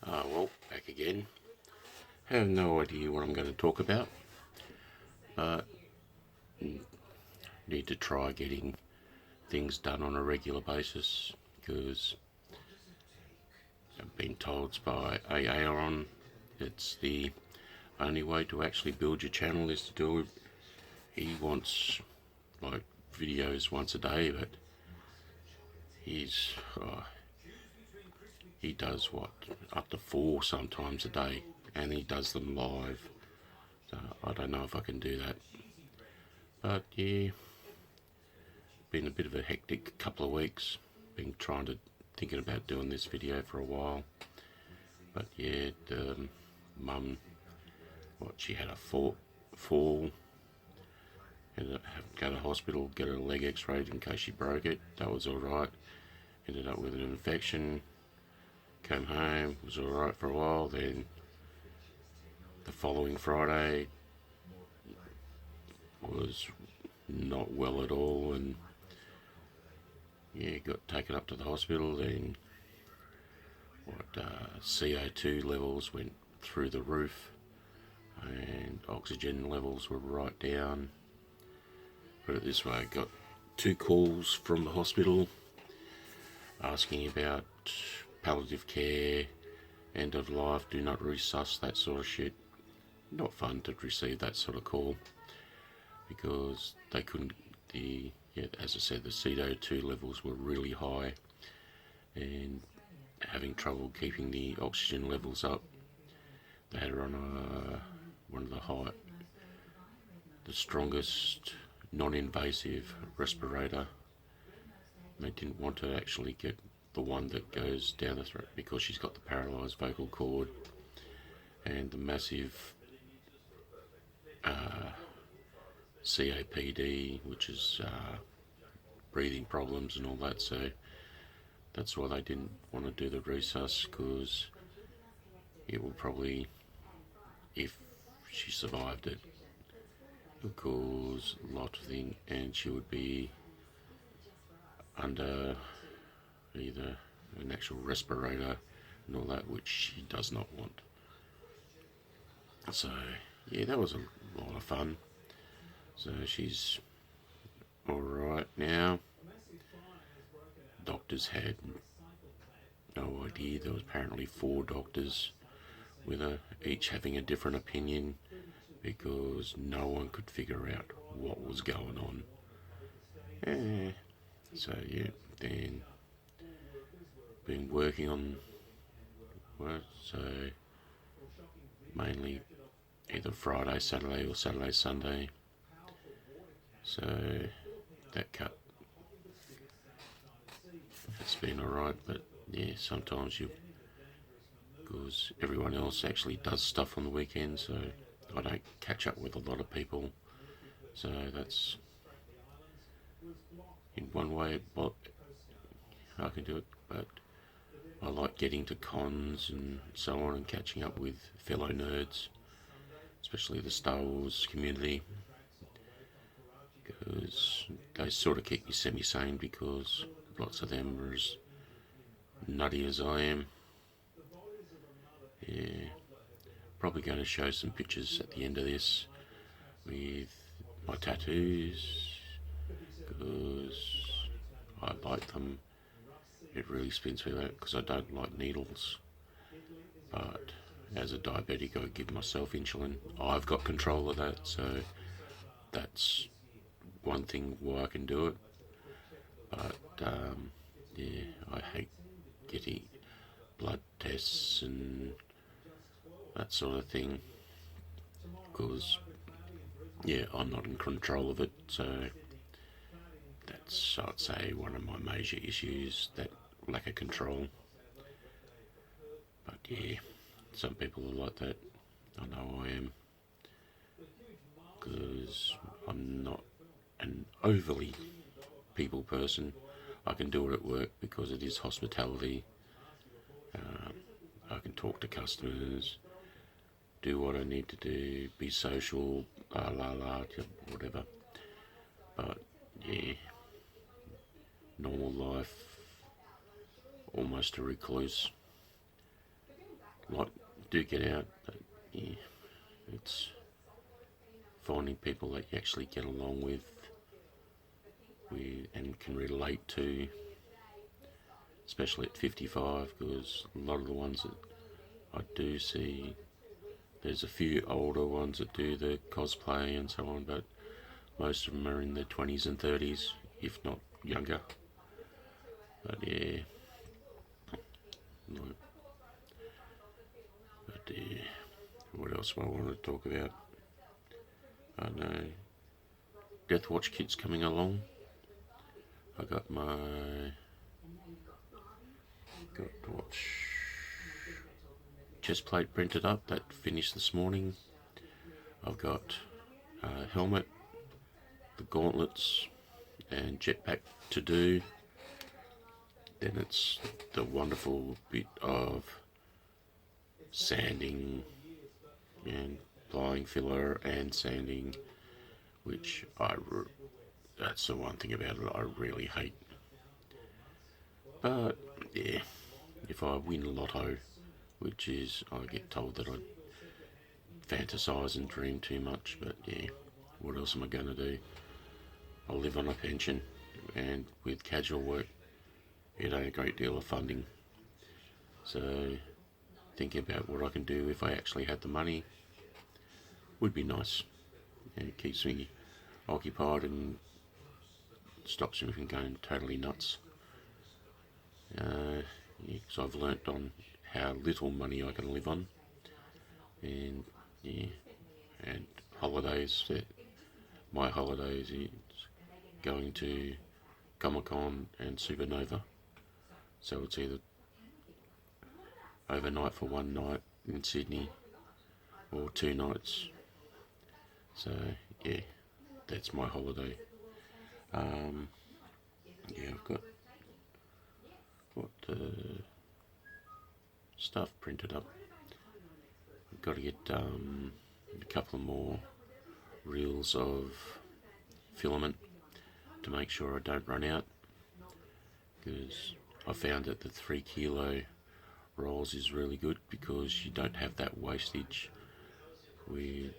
Well, back again. Have no idea what I'm going to talk about, but need to try getting things done on a regular basis because I've been told by Aaron it's the only way to actually build your channel is to do it. He wants like videos once a day, but he's he does what up to 4 sometimes a day, and he does them live. So I don't know if I can do that, but yeah, been a bit of a hectic couple of weeks. Been thinking about doing this video for a while, but yeah, mum, she had a fall, ended up having to go to the hospital, get her leg x-rayed in case she broke it. That was alright. Ended up with an infection, came home, was alright for a while. Then the following Friday was not well at all, and yeah, got taken up to the hospital. Then CO2 levels went through the roof, and oxygen levels were right down. Put it this way, I got 2 calls from the hospital asking about palliative care, end of life, do not resus, that sort of shit. Not fun to receive that sort of call because they couldn't, as I said, the CO2 levels were really high and having trouble keeping the oxygen levels up. They had her on one of the strongest non-invasive respirator. They didn't want to actually get the one that goes down the throat because she's got the paralysed vocal cord and the massive COPD, which is breathing problems and all that. So that's why they didn't want to do the resus, because it will probably, if she survived it, would cause a lot of things, and she would be under either an actual respirator and all that, which she does not want. So yeah, that was a lot of fun. So she's alright now. Doctors had no idea. There was apparently 4 doctors with her, each having a different opinion because no one could figure out what was going on. So yeah, then been working on so mainly either Friday, Saturday or Saturday, Sunday. So that cut, it's been alright, but yeah, sometimes because everyone else actually does stuff on the weekend, so I don't catch up with a lot of people. So that's in one way, but I can do it. But I like getting to cons and so on and catching up with fellow nerds, especially the Star Wars community, because they sort of keep me semi-sane because lots of them are as nutty as I am. Yeah, probably going to show some pictures at the end of this with my tattoos because I like them. It really spins me out because I don't like needles, but as a diabetic I give myself insulin. I've got control of that, so that's one thing why I can do it. But yeah, I hate getting blood tests and that sort of thing because yeah, I'm not in control of it. So that's, I'd say, one of my major issues, that lack of control. But yeah, some people are like that. I know I am, because I'm not an overly people person. I can do it at work because it is hospitality. I can talk to customers, do what I need to do, be social, whatever. But yeah, normal life, almost a recluse. like do get out, but yeah, it's finding people that you actually get along with and can relate to, especially at 55, because a lot of the ones that I do see, there's a few older ones that do the cosplay and so on, but most of them are in their 20s and 30s, if not younger. But yeah, like, but yeah, what else do I want to talk about? I don't know. Death Watch kit's coming along. I got to watch chest plate printed up. That finished this morning. I've got a helmet, the gauntlets, and jetpack to do. Then it's the wonderful bit of sanding and applying filler and sanding, which that's the one thing about it I really hate. But yeah, if I win lotto, which is I get told that I fantasise and dream too much, but yeah, what else am I going to do? I live on a pension, and with casual work, it ain't a great deal of funding. So thinking about what I can do if I actually had the money would be nice. And it keeps me occupied and stops me from going totally nuts. So I've learnt on how little money I can live on, and yeah, and holidays. My holidays is going to Comic Con and Supernova, so it's either overnight for one night in Sydney or 2 nights. So yeah, that's my holiday. Yeah, I've got stuff printed up. I've got to get a couple more reels of filament to make sure I don't run out, because I found that the 3 kilo rolls is really good because you don't have that wastage with,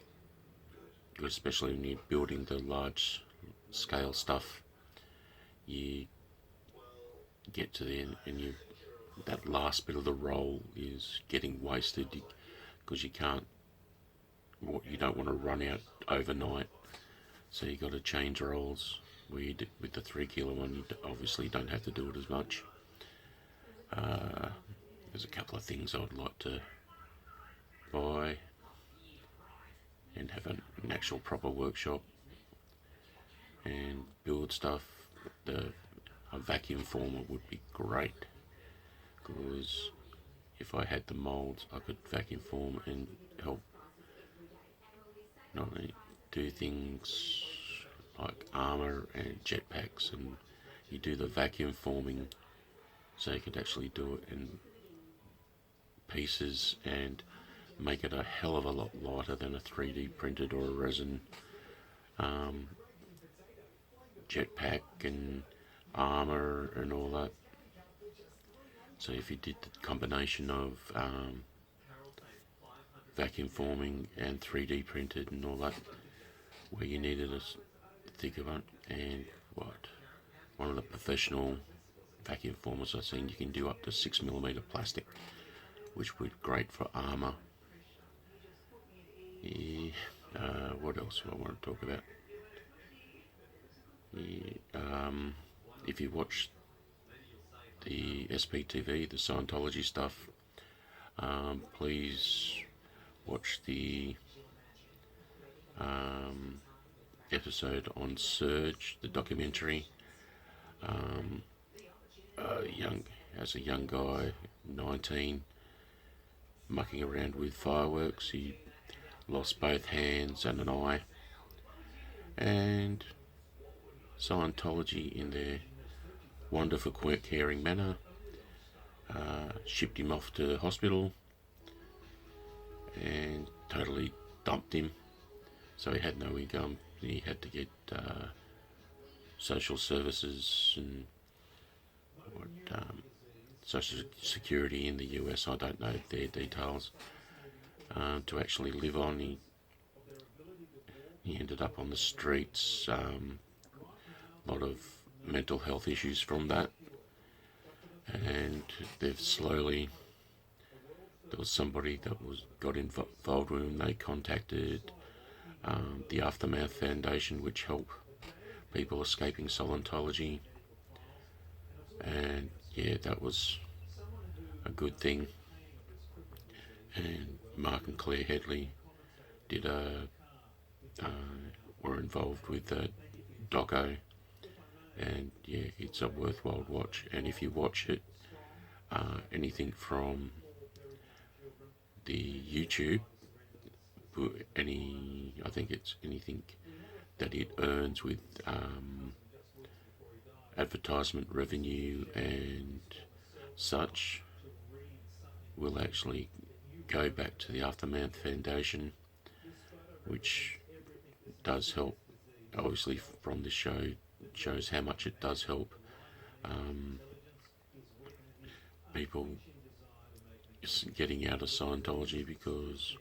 especially when you're building the large scale stuff. You get to the end and that last bit of the roll is getting wasted because you don't want to run out overnight, so you got to change rolls. With the 3 kilo one, you obviously don't have to do it as much. There's a couple of things I'd like to buy and have an actual proper workshop and build stuff. A vacuum former would be great, because if I had the molds, I could vacuum form and help not only do things like armor and jetpacks, and you do the vacuum forming so you could actually do it in pieces and make it a hell of a lot lighter than a 3D printed or a resin jetpack and armor and all that. So if you did the combination of vacuum forming and 3D printed and all that, where you needed a thicker one, and one of the professional vacuum formers I've seen, you can do up to 6mm plastic, which would be great for armor. Yeah, what else do I want to talk about? Yeah, if you watch the SPTV, the Scientology stuff, please watch the episode on Surge, the documentary. As a young guy, 19, mucking around with fireworks, he lost both hands and an eye, and Scientology, in their wonderful, caring manner, shipped him off to hospital and totally dumped him. So he had no income. He had to get social services and Social Security in the US. I don't know their details. To actually live on, he ended up on the streets. A lot of mental health issues from that, and they've slowly. There was somebody that got involved with him. They contacted the Aftermath Foundation, which help people escaping Scientology, and yeah, that was a good thing. And Mark and Claire Headley did were involved with the doco, and yeah, it's a worthwhile watch. And if you watch it, anything from the YouTube, I think it's anything that it earns with advertisement revenue and such will actually go back to the Aftermath Foundation, which does help. Obviously, from this show, shows how much it does help people getting out of Scientology, because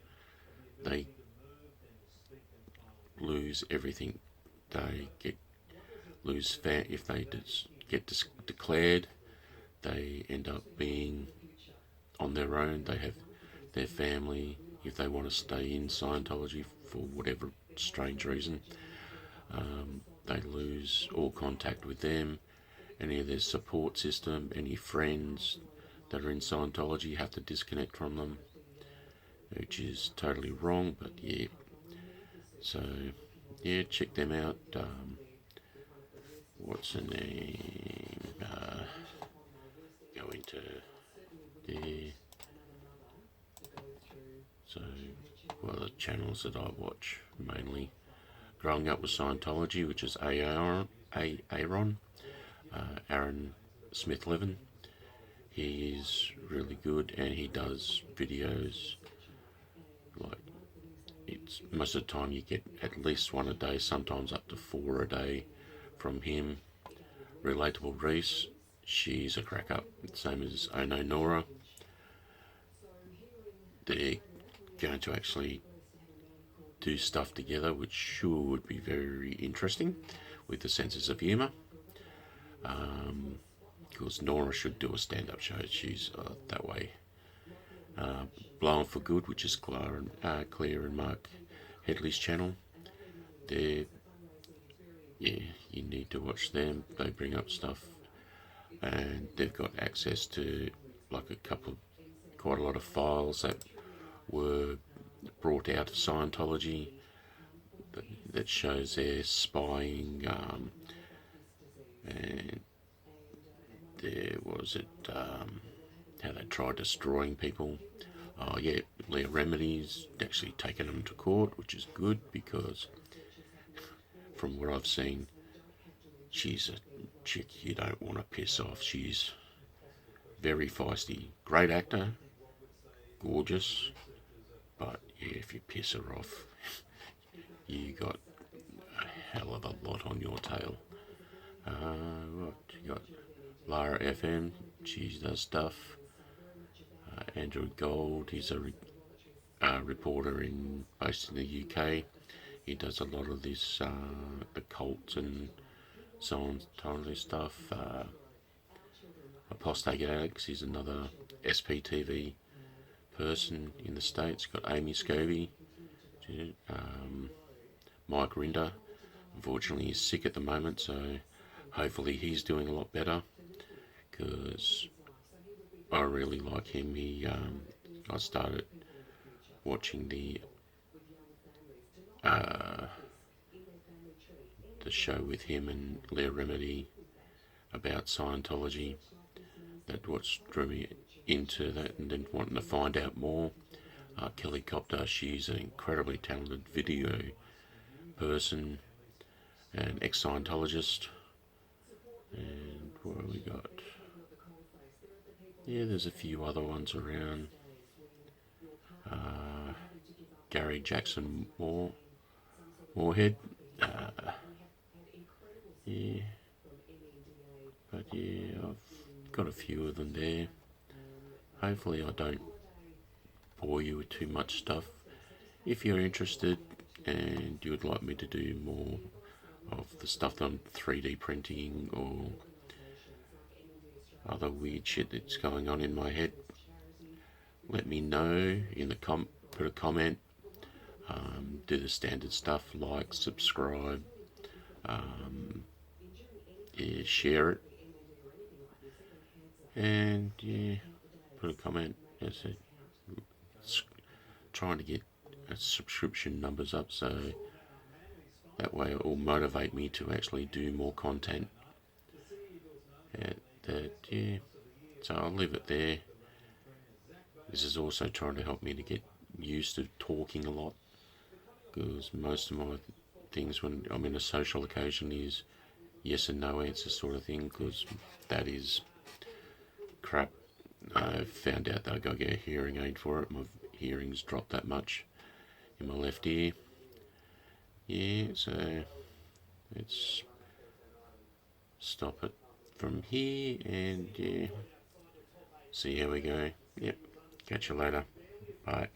they lose everything. They lose if they get declared. They end up being on their own. They have their family, if they want to stay in Scientology for whatever strange reason. They lose all contact with them, any of their support system, any friends that are in Scientology have to disconnect from them, which is totally wrong, but yeah. So, yeah, check them out. What's the name? Go into there. So, well, the channels that I watch mainly. Growing Up with Scientology, which is Aaron Smith-Levin. He is really good, and he does videos like, it's most of the time you get at least one a day, sometimes up to 4 a day from him. Relatable Reese, she's a crack up, same as Ono Nora. They're going to actually do stuff together, which sure would be very interesting with the senses of humour. Because Nora should do a stand-up show. She's that way. Blowing for Good, which is Claire and Mark Headley's channel. Yeah, you need to watch them. They bring up stuff, and they've got access to like quite a lot of files that were brought out of Scientology that shows their spying, and there was it how they tried destroying people. Oh yeah, Leah Remedy's actually taken them to court, which is good, because from what I've seen, she's a chick you don't want to piss off. She's very feisty, great actor, gorgeous, but yeah, if you piss her off, you got a hell of a lot on your tail. What you got? Lara FM, she does stuff. Andrew Gold, he's a reporter based in the UK. He does a lot of this occult and so on, totally stuff. Apostate Alex, he's another SPTV person in the States. Got Amy Scobie, Mike Rinder. Unfortunately, he's sick at the moment, so hopefully he's doing a lot better, because I really like him. I started watching the show with him and Leah Remedy about Scientology. That's what drew me into that, and then wanting to find out more. Kelly Copter, she's an incredibly talented video person, an ex-Scientologist. And what have we got? Yeah, there's a few other ones around. Gary Jackson Moorhead. Yeah. But yeah, I've got a few of them there. Hopefully I don't bore you with too much stuff. If you're interested and you would like me to do more of the stuff that I'm 3D printing or other weird shit that's going on in my head, let me know in the put a comment. Do the standard stuff, like, subscribe, yeah, share it, and yeah, put a comment. As it's trying to get subscription numbers up, so that way it will motivate me to actually do more content. Yeah. So I'll leave it there. This is also trying to help me to get used to talking a lot, because most of my things when I'm in a social occasion is yes and no answer sort of thing, because that is crap. I found out that I got to get a hearing aid for it. My hearing's dropped that much in my left ear. Yeah, so let's stop it from here and yeah, see how we go. Yep, catch you later. Bye.